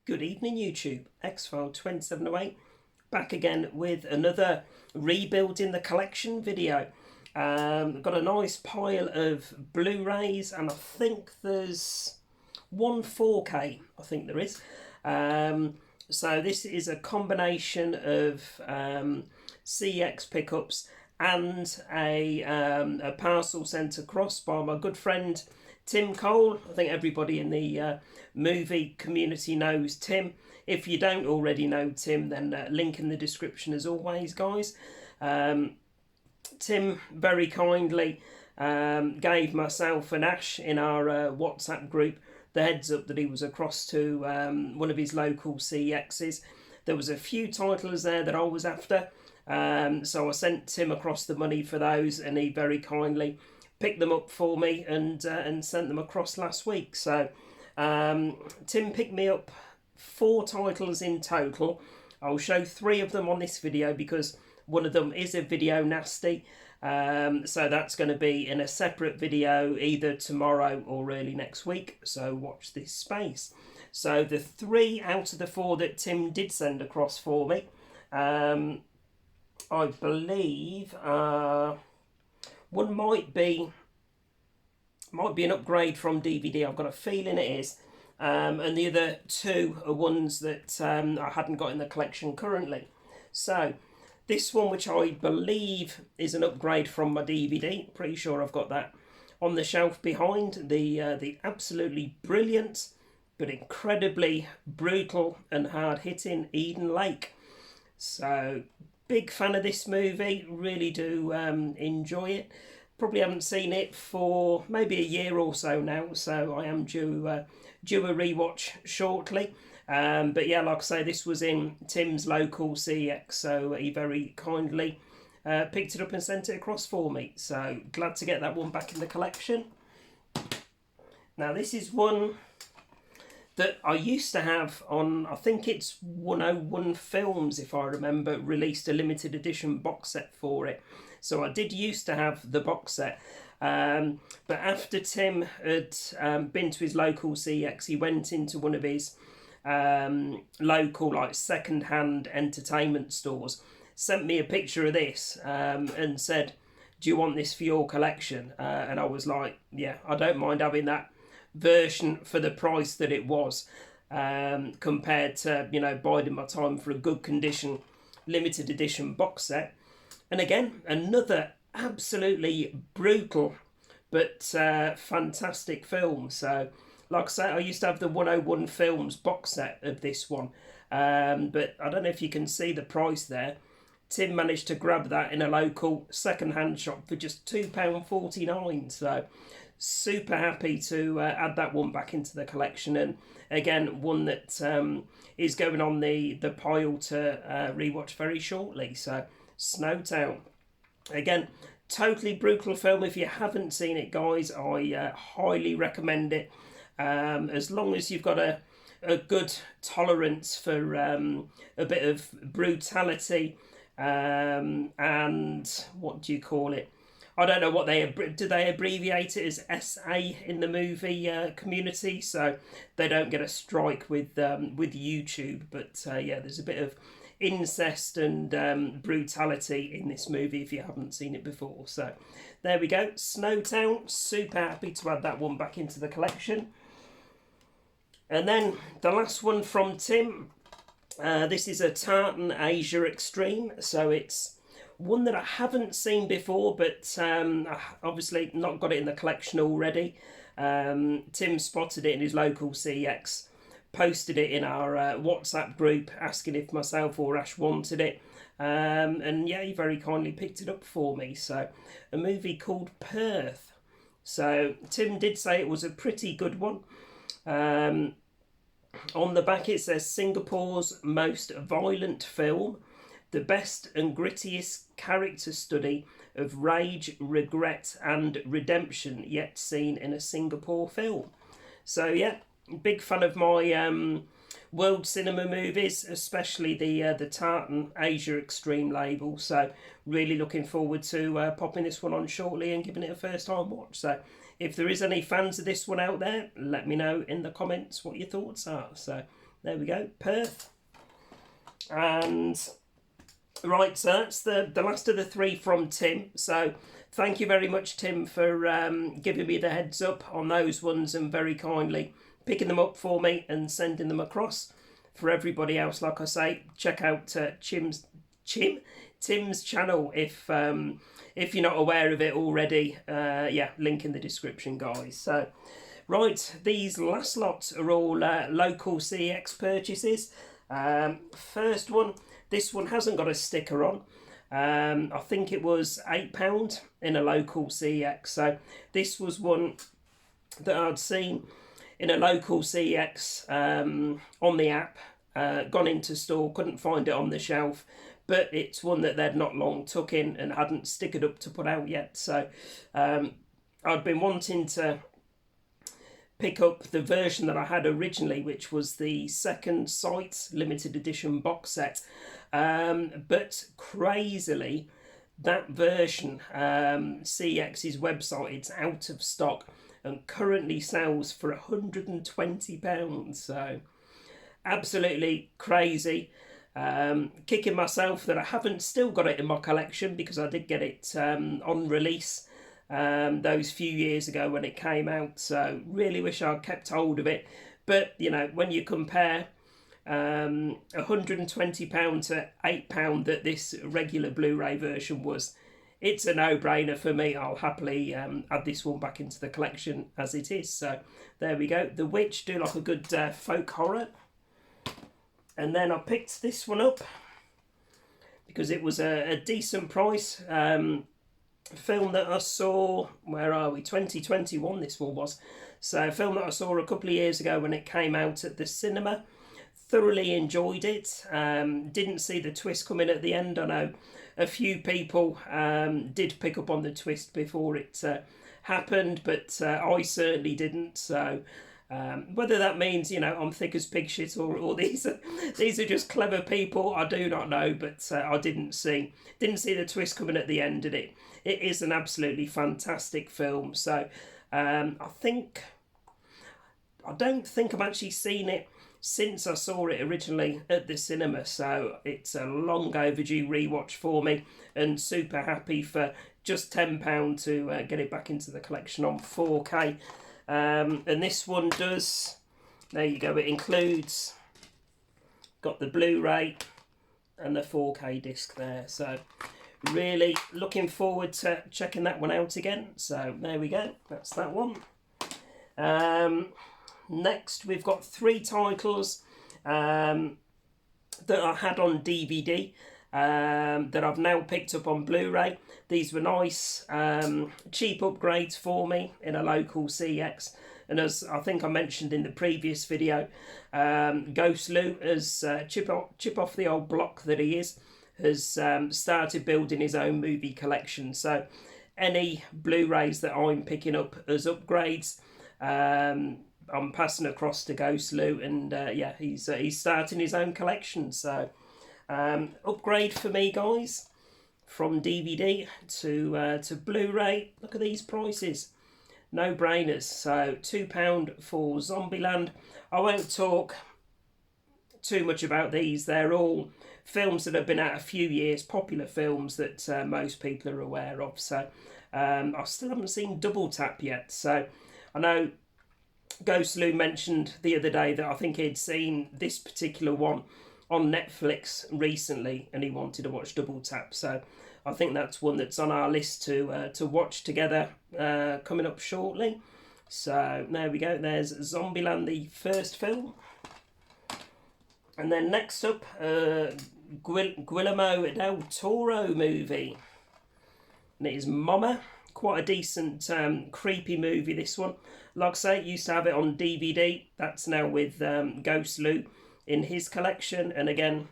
Good evening YouTube, X-File 2708 back again with another rebuilding the collection video. I've got a nice pile of Blu-rays and I think there's one 4K, I think there is. So this is a combination of CX pickups and a parcel sent across by my good friend Tim Cole. I think everybody in the movie community knows Tim. If you don't already know Tim, then link in the description as always, guys. Tim very kindly gave myself and Ash in our WhatsApp group the heads up that he was across to one of his local CXs. There was a few titles there that I was after, so I sent Tim across the money for those, and he very kindly picked them up for me and sent them across last week. So Tim picked me up 4 titles in total. I'll show 3 of them on this video because one of them is a video nasty. So that's going to be in a separate video either tomorrow or early next week. So watch this space. So the 3 out of the 4 that Tim did send across for me, I believe one might be an upgrade from DVD. I've got a feeling it is. And the other 2 are ones that I hadn't got in the collection currently. So this one, which I believe is an upgrade from my DVD, pretty sure I've got that on the shelf behind, the absolutely brilliant but incredibly brutal and hard-hitting Eden Lake. So big fan of this movie, really do enjoy it. Probably haven't seen it for maybe a year or so now, so I am due a rewatch shortly. But yeah, like I say, this was in Tim's local CX, so he very kindly picked it up and sent it across for me. So glad to get that one back in the collection. Now this is one that I used to have on, I think it's 101 Films, if I remember, released a limited edition box set for it. So I did used to have the box set. But after Tim had been to his local CX, he went into one of his local like second-hand entertainment stores, sent me a picture of this and said, do you want this for your collection? And I was like, yeah, I don't mind having that version for the price that it was, compared to, you know, biding my time for a good condition limited edition box set. And again, another absolutely brutal but fantastic film. So like I say, I used to have the 101 Films box set of this one, but I don't know if you can see the price there. Tim managed to grab that in a local second-hand shop for just £2.49. So super happy to add that one back into the collection, and again one that is going on the pile to rewatch very shortly. So Snowtown, again, totally brutal film. If you haven't seen it, guys, I highly recommend it. As long as you've got a good tolerance for a bit of brutality, and what do you call it? I don't know what do they abbreviate it as SA in the movie community, so they don't get a strike with YouTube. But yeah, there's a bit of incest and brutality in this movie if you haven't seen it before. So there we go, Snowtown. Super happy to add that one back into the collection. And then the last one from Tim, this is a Tartan Asia Extreme, so it's one that I haven't seen before, but obviously not got it in the collection already. Tim spotted it in his local CX, posted it in our WhatsApp group asking if myself or Ash wanted it, and yeah, he very kindly picked it up for me. So a movie called Perth. So Tim did say it was a pretty good one. On the back it says Singapore's most violent film, the best and grittiest character study of rage, regret and redemption yet seen in a Singapore film. So yeah, big fan of my world cinema movies, especially the Tartan Asia Extreme label. So really looking forward to popping this one on shortly and giving it a first time watch. So if there is any fans of this one out there, let me know in the comments what your thoughts are. So There we go, Perth. And right, so that's the last of the 3 from Tim. So thank you very much, Tim, for giving me the heads up on those ones and very kindly picking them up for me and sending them across. For everybody else, like I say, check out Tim's channel if you're not aware of it already. Yeah, link in the description, guys. So right, these last lots are all local CX purchases. First one, this one hasn't got a sticker on. I think it was £8 in a local CX. So this was one that I'd seen in a local CX on the app, gone into store, couldn't find it on the shelf, but it's one that they'd not long took in and hadn't stickered up to put out yet. So I'd been wanting to pick up the version that I had originally, which was the Second Sight limited edition box set. But crazily, that version, CX's website, it's out of stock and currently sells for £120. So absolutely crazy. Kicking myself that I haven't still got it in my collection, because I did get it on release those few years ago when it came out. So really wish I'd kept hold of it. But you know, when you compare £120 to £8 that this regular Blu-ray version was, it's a no-brainer for me. I'll happily add this one back into the collection as it is. So there we go. The Witch do like a good folk horror. And then I picked this one up because it was a decent price. Film that I saw, where are we, 2021 this one was. So a film that I saw a couple of years ago when it came out at the cinema. Thoroughly enjoyed it. Didn't see the twist coming at the end. I know a few people did pick up on the twist before it happened, but I certainly didn't. So whether that means, you know, I'm thick as pig shit, or these are just clever people, I do not know. But I didn't see the twist coming at the end, and it is an absolutely fantastic film. So I don't think I've actually seen it since I saw it originally at the cinema, so it's a long overdue rewatch for me, and super happy for just £10 to get it back into the collection on 4K. And this one does, there you go, it includes, got the Blu-ray and the 4K disc there. So really looking forward to checking that one out again. So there we go, that's that one. Next, we've got 3 titles that I had on DVD that I've now picked up on Blu-ray. These were nice, cheap upgrades for me in a local CX. And as I think I mentioned in the previous video, Ghost Lou, as chip off the old block that he is, has started building his own movie collection. So any Blu-rays that I'm picking up as upgrades, I'm passing across to Ghost Lou, and yeah, he's starting his own collection. So upgrade for me, guys, from DVD to Blu-ray. Look at these prices, no brainers. So £2 for Zombieland. I won't talk too much about these. They're all films that have been out a few years, popular films that most people are aware of. So I still haven't seen Double Tap yet. So I know Ghost Lou mentioned the other day that I think he'd seen this particular one on Netflix recently, and he wanted to watch Double Tap. So I think that's one that's on our list to watch together coming up shortly. So there we go. There's Zombieland, the first film. And then next up, Guillermo del Toro movie. And it is Mama. Quite a decent, creepy movie, this one. Like I say, used to have it on DVD. That's now with Ghost Lou in his collection. And again,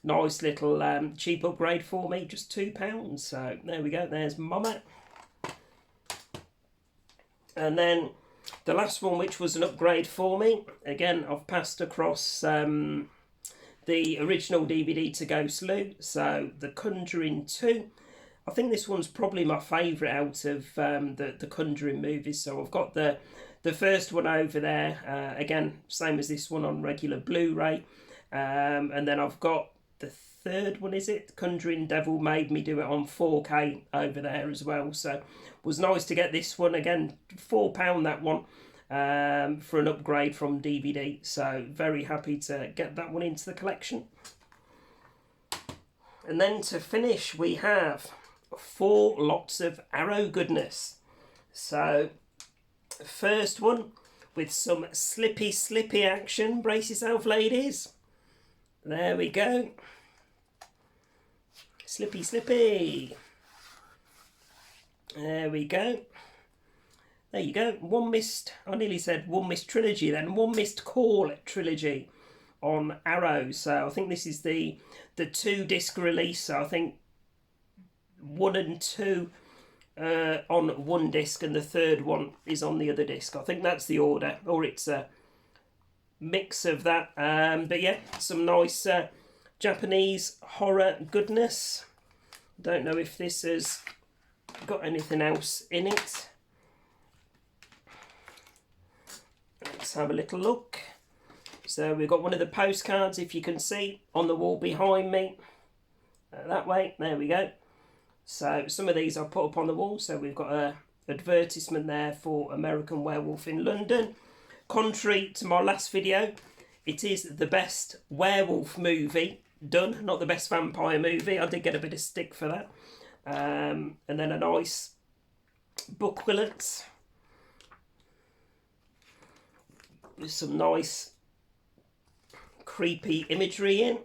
nice little cheap upgrade for me, just £2. So there we go, there's Mama. And then the last one, which was an upgrade for me. Again, I've passed across the original DVD to Ghost Lou. So The Conjuring 2. I think this one's probably my favourite out of the Conjuring movies. So I've got the the first one over there, again, same as this one on regular Blu Ray. And then I've got the third one, is it? Conjuring Devil made me do it on 4K over there as well. So it was nice to get this one. Again, £4 that one, for an upgrade from DVD. So very happy to get that one into the collection. And then to finish, we have 4 lots of Arrow goodness. So first one with some slippy action. Brace yourself, ladies. There we go. Slippy. There we go. There you go. One Missed, I nearly said One Missed Trilogy then. One Missed Call Trilogy on Arrow. So I think this is the 2-disc release. So I think 1 and 2 on one disc, and the third one is on the other disc. I think that's the order, or it's a mix of that. But yeah, some nice Japanese horror goodness. Don't know if this has got anything else in it. Let's have a little look. So we've got one of the postcards, if you can see, on the wall behind me. That way, there we go. So some of these I've put up on the wall. So we've got a advertisement there for American Werewolf in London. Contrary to my last video, it is the best werewolf movie done, not the best vampire movie. I did get a bit of stick for that. And then a nice booklet with some nice creepy imagery in.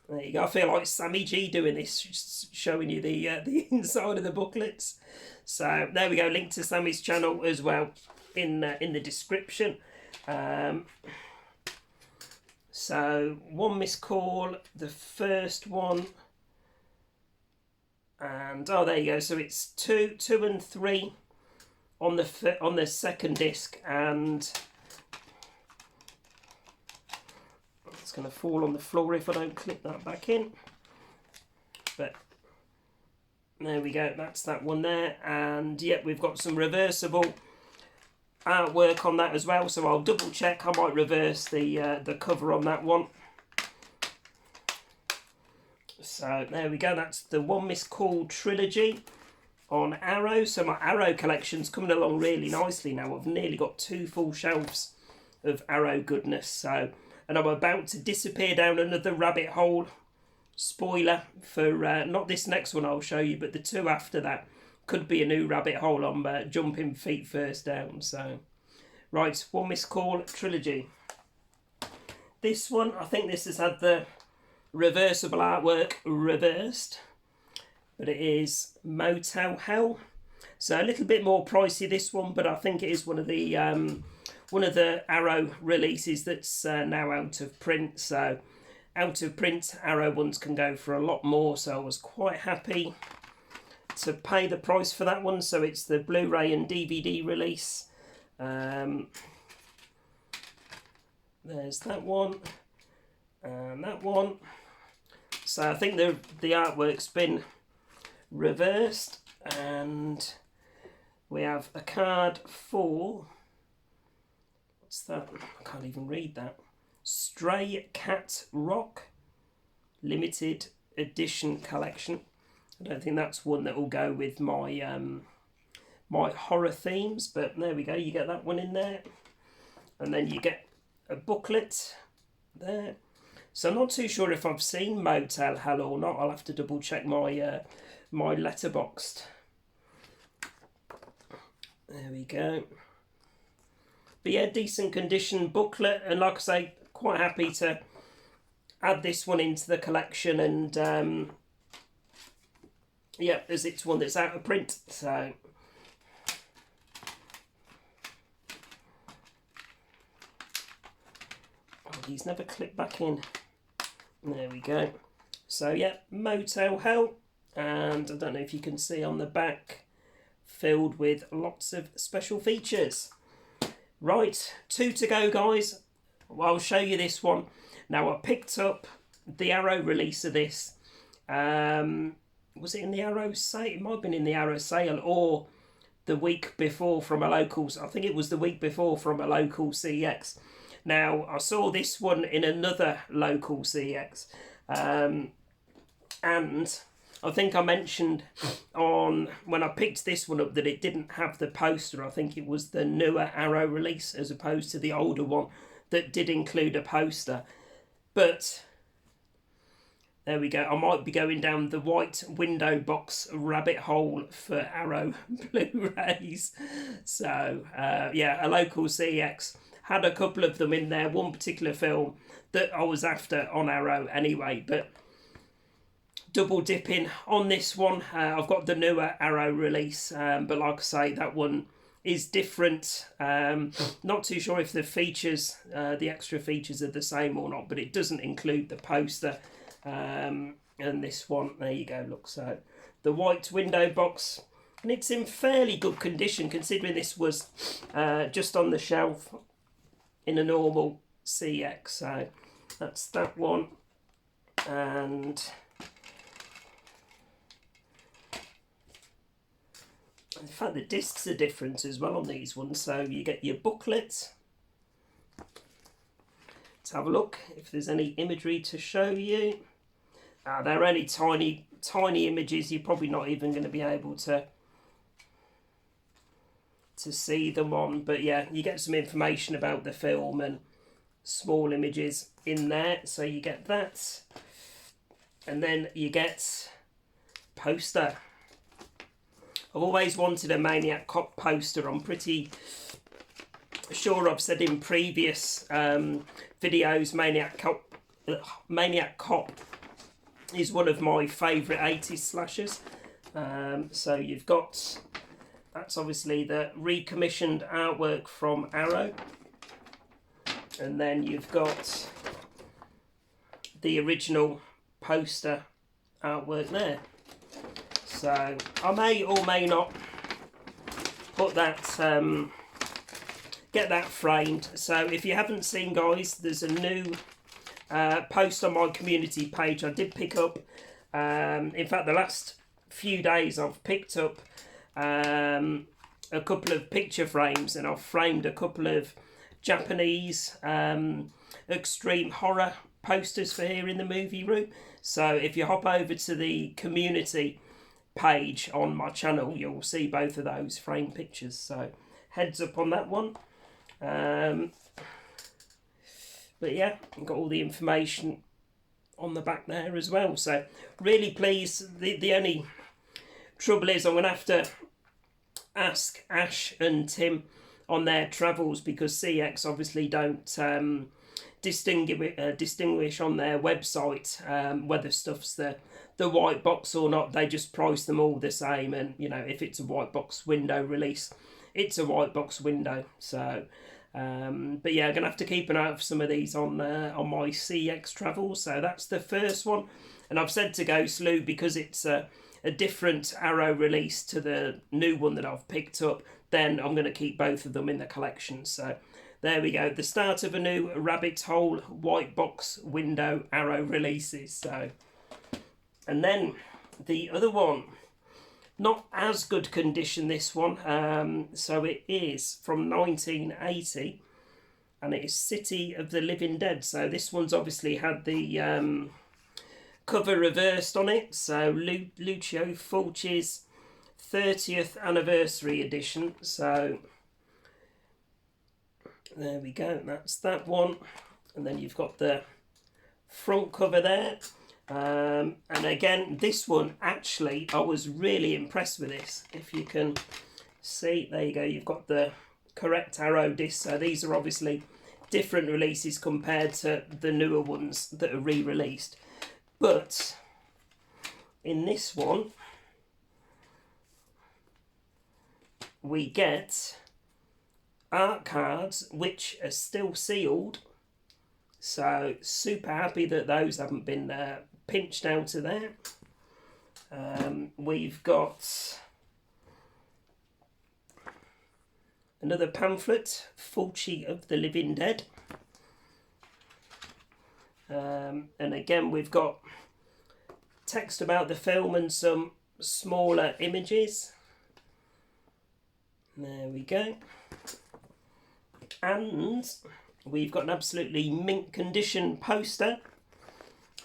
There you go. I feel like Sammy G doing this, just showing you the inside of the booklets. So there we go. Link to Sammy's channel as well in the description. So One Missed Call, the first one, and oh, there you go. So it's 2 and 3 on the second disc, and it's going to fall on the floor if I don't clip that back in. But there we go, that's that one there. And yep, we've got some reversible artwork on that as well, so I'll double check. I might reverse the cover on that one. So there we go, that's the One Missed Call trilogy on Arrow. So my Arrow collection's coming along really nicely now. I've nearly got 2 full shelves of Arrow goodness. So, and I'm about to disappear down another rabbit hole. Spoiler for not this next one I'll show you, but the 2 after that could be a new rabbit hole. I'm jumping feet first down. So, right, One Missed Call trilogy. This one, I think this has had the reversible artwork reversed, but it is Motel Hell. So a little bit more pricey, this one, but I think it is one of the Arrow releases that's now out of print. So out of print Arrow ones can go for a lot more, so I was quite happy to pay the price for that one. So it's the Blu Ray and DVD release. There's that one and that one. So I think the artwork's been reversed, and we have a card for, what's that? I can't even read that. Stray Cat Rock limited edition collection. I don't think that's one that will go with my my horror themes, but there we go, you get that one in there, and then you get a booklet there. So I'm not too sure if I've seen Motel Hell or not. I'll have to double check my my letterboxd. There we go. But yeah, decent condition booklet, and like I say, quite happy to add this one into the collection. And yeah, as it's one that's out of print, so these never clip back in. There we go. So yeah, Motel Hell, and I don't know if you can see on the back, filled with lots of special features. Right, 2 to go, guys. Well, I'll show you this one. Now, I picked up the Arrow release of this. Was it in the Arrow sale? It might have been in the Arrow sale, or the week before from a local, I think it was the week before from a local CX. Now, I saw this one in another local CX, and I think I mentioned on when I picked this one up that it didn't have the poster. I think it was the newer Arrow release as opposed to the older one that did include a poster. But there we go. I might be going down the white window box rabbit hole for Arrow Blu-rays. So, yeah, a local CX had a couple of them in there. One particular film that I was after on Arrow anyway. But double dipping on this one. I've got the newer Arrow release. But like I say, that one is different. Not too sure if the features, the extra features are the same or not. But it doesn't include the poster. And this one, there you go, look, so the white window box, and it's in fairly good condition considering this was just on the shelf in a normal CX. So that's that one. And in fact the discs are different as well on these ones, so you get your booklet. Let's have a look if there's any imagery to show you. They're only tiny images. You're probably not even going to be able to see them on. But yeah, you get some information about the film and small images in there. So you get that. And then you get poster. I've always wanted a Maniac Cop poster. I'm pretty sure I've said in previous videos Maniac Cop is one of my favourite 80s slashers. So you've got, that's obviously the recommissioned artwork from Arrow. And then you've got the original poster artwork there. So I may or may not put that, get that framed. So if you haven't seen, guys, there's a new post on my community page I did pick up. In fact, the last few days I've picked up a couple of picture frames, and I've framed a couple of Japanese extreme horror posters for here in the movie room. So if you hop over to the community page on my channel, you'll see both of those framed pictures. So heads up on that one. But yeah, I've got all the information on the back there as well. So really pleased. The only trouble is I'm going to have to ask Ash and Tim on their travels, because CX obviously don't distinguish on their website whether stuff's the white box or not. They just price them all the same, and you know, if it's a white box window release, it's a white box window. So but yeah, I'm gonna have to keep an eye out for some of these on my CX travels. So that's the first one, and I've said to go slow because it's a different Arrow release to the new one that I've picked up. Then I'm going to keep both of them in the collection. So there we go, the start of a new rabbit hole white box window Arrow releases. So, and then the other one, not as good condition, this one. So it is from 1980, and it is City of the Living Dead. So this one's obviously had the cover reversed on it. So Lucio Fulci's 30th anniversary edition. So there we go, that's that one. And then you've got the front cover there. And again, this one, actually, I was really impressed with this. If you can see, there you go, you've got the correct Arrow disc. So these are obviously different releases compared to the newer ones that are re-released. But in this one, we get art cards which are still sealed. So super happy that those haven't been pinched out of there. We've got another pamphlet, Fulci of the Living Dead. And again, we've got text about the film and some smaller images. There we go. And we've got an absolutely mint condition poster.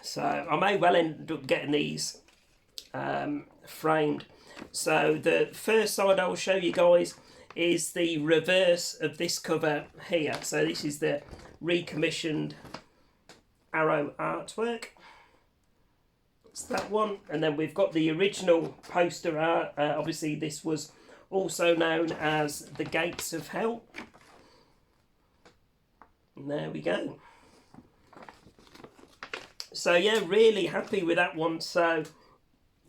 So I may well end up getting these framed. So the first side I will show you guys is the reverse of this cover here. So this is the recommissioned Arrow artwork. It's that one. And then we've got the original poster art. Obviously this was also known as the Gates of Hell. And there we go. So yeah, really happy with that one. So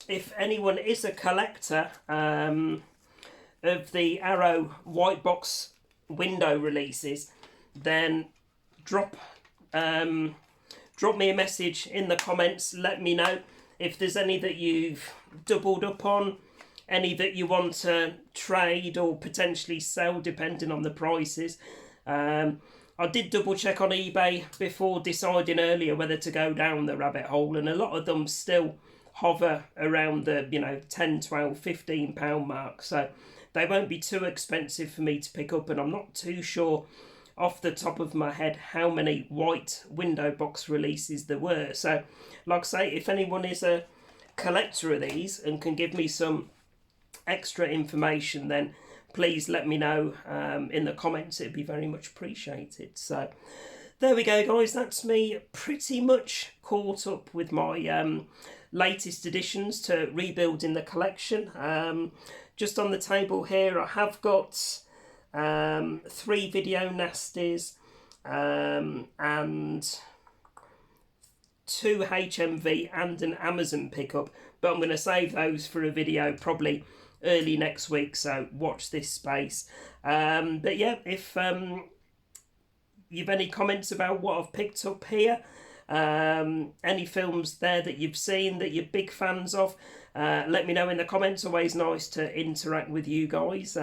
if anyone is a collector of the Arrow white box window releases, then drop me a message in the comments. Let me know if there's any that you've doubled up on, any that you want to trade or potentially sell depending on the prices. I did double check on eBay before deciding earlier whether to go down the rabbit hole, and a lot of them still hover around the 10, 12, 15 pound mark, so they won't be too expensive for me to pick up. And I'm not too sure off the top of my head how many white window box releases there were. So like I say, if anyone is a collector of these and can give me some extra information, then please let me know in the comments. It'd be very much appreciated. So there we go, guys. That's me pretty much caught up with my latest additions to rebuilding the collection. Just on the table here, I have got 3 video nasties and 2 HMV and an Amazon pickup, but I'm going to save those for a video probably early next week, so watch this space. But yeah, if you've any comments about what I've picked up here, any films there that you've seen that you're big fans of, let me know in the comments. Always nice to interact with you guys.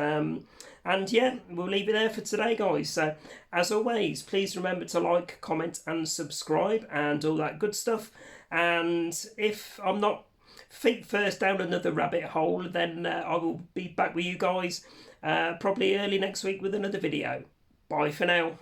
And yeah, we'll leave it there for today, guys. So as always, please remember to like, comment and subscribe and all that good stuff. And if I'm not feet first down another rabbit hole, then I will be back with you guys probably early next week with another video. Bye for now.